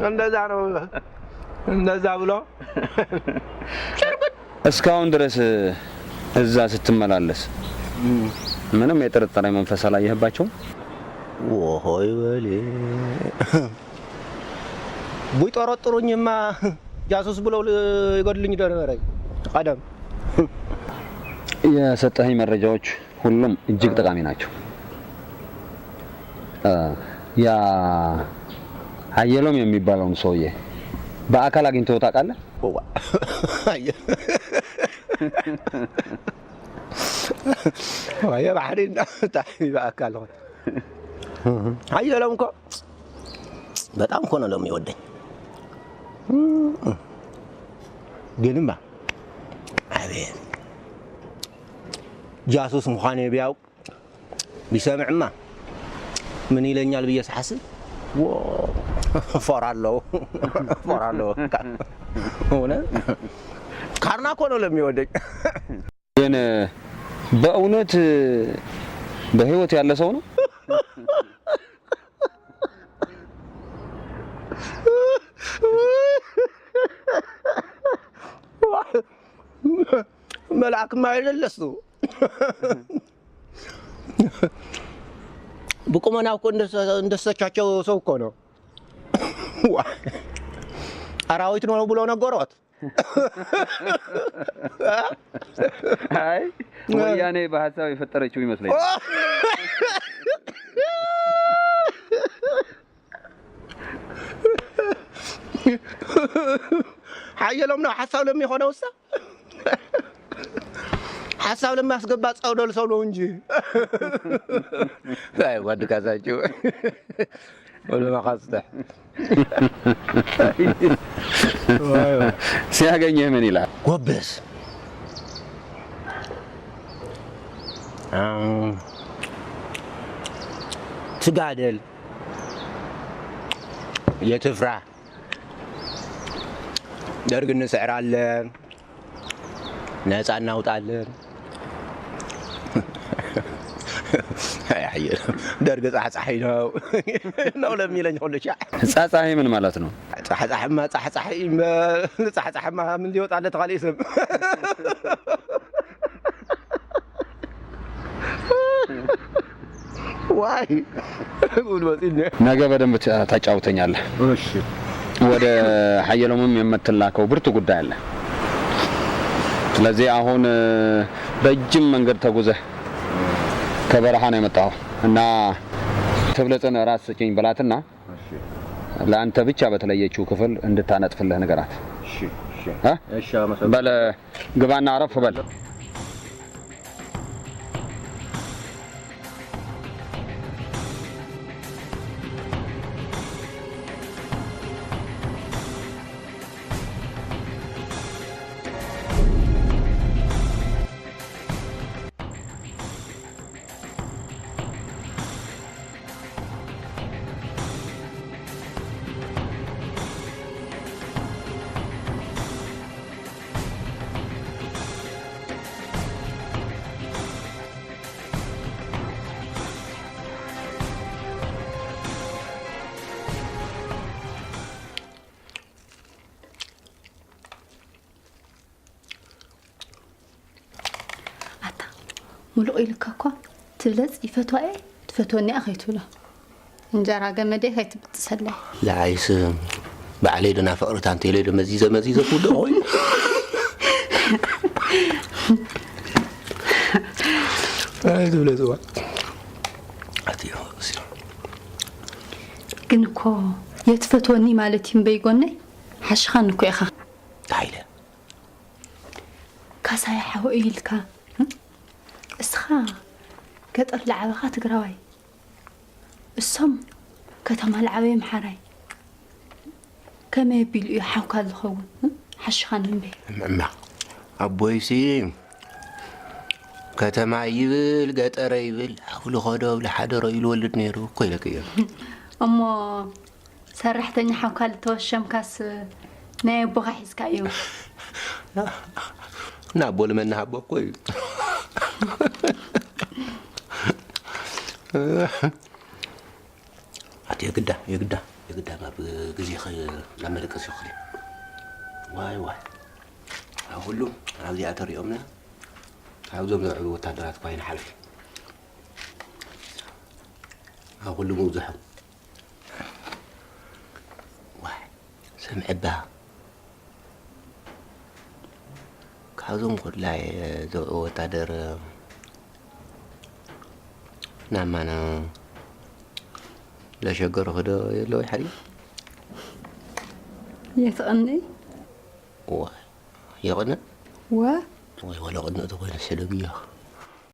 እንደዛ ነው እንደዛ ብሎ እስካሁን ድረስ እዛ ስትመላለስ ምንም የጥርጥር መንፈስ አላየህባቸው? ወሆይ ወሌ ቢጠረጥሩኝማ ጃሱስ ብለው ይገድልኝ ነበር ቀደም የሰጠኸኝ መረጃዎች ሁሉም እጅግ ጠቃሚ ናቸው። ያ አየሎም የሚባለውን ሰውዬ በአካል አግኝተኸው ታውቃለህ? يا بحرين تحمي بقى كلام هيا لهم كو በጣም ኮነ ነው የሚወደኝ ግንማ አቤት ጃሱስ እንኳን ቢያው ቢሰምዕማ ምን ይለኛል ብዬ ሳስብ ፈራለሁ ሆነ ካርና ኮነ ለሚወደኝ ግን በእውነት በህይወት ያለ ሰው ነው? መልአክ ማይለለሱ በቁመናው እኮ እንደሰቻቸው ሰው እኮ ነው። አራዊት ነው ብሎ ነገሮት። አይ ወያኔ በሐሳብ የፈጠረችው ይመስለኝ። حيلهم ነው ሐሳብ ለሚሆነው እሳ ሐሳብ ለማስገባ ጻውደል ሰው ነው እንጂ አይ ወድ ካዛችሁ ወለ ማቀስተ ሲያገኘህ ምን ይላል? ጎበስ ትጋደል የትፍራ ደርግ እንስዕራለን ነፃ እናውጣለን አይ ደርግ ጻጻይ ነው ለሚለኝ ሁሉ ጻጻይ ምን ማለት ነው? ጻጻይማ ምን ሊወጣለት ታዲያ ስም ዋይ ነገ በደንብ ታጫውተኛለህ። እሺ ወደ ሐየሎምም የምትላከው ብርቱ ጉዳይ አለ። ስለዚህ አሁን በእጅም መንገድ ተጉዘህ ከበረሃ ነው የመጣው እና ተብለጽን ራስ ስጪኝ ብላትና ለአንተ ብቻ በተለየችው ክፍል እንድታነጥፍልህ ንገራት። እሺ እሺ በለ ግባና አረፍ በል። ملو إلك كوا تبلز يفتوى تفتوني أخيتو له انجرا جمدي هاي تبتسلى لا عايز بعلي دنا فقرت عن تيلي مزيزة كل أوي هاي تبلز هو أتيه بسيط كنكو يتفتوني مالتين بيجوني حشخانكو يا خا تعالى كاسايا حو إلك اسخا قطر لعبها تقراوي السم كتما العبي محراي كما يبيل يحوكا الخون حشخان بي ما ابوي سي كتما يبل قطر يبل حولو خدو لحدر يولد نيرو كويلك يا امو سرحتني حوكا لتوشم كاس ناي بوغا حسكايو نابول منها بوكوي هات يا قدا يقدام بجزي لما لك سخري واي أقول له عاوز يعتري يومنا عاوزهم يلعبوا وتعدلات كوين حلفي أقول له موزحهم واحد سمع بها كعاوزهم كلها زوجوا وتعدر نعم أنا لا شجر هذا لو يحري يتغني يغنى و ولا غنى تقول السلبية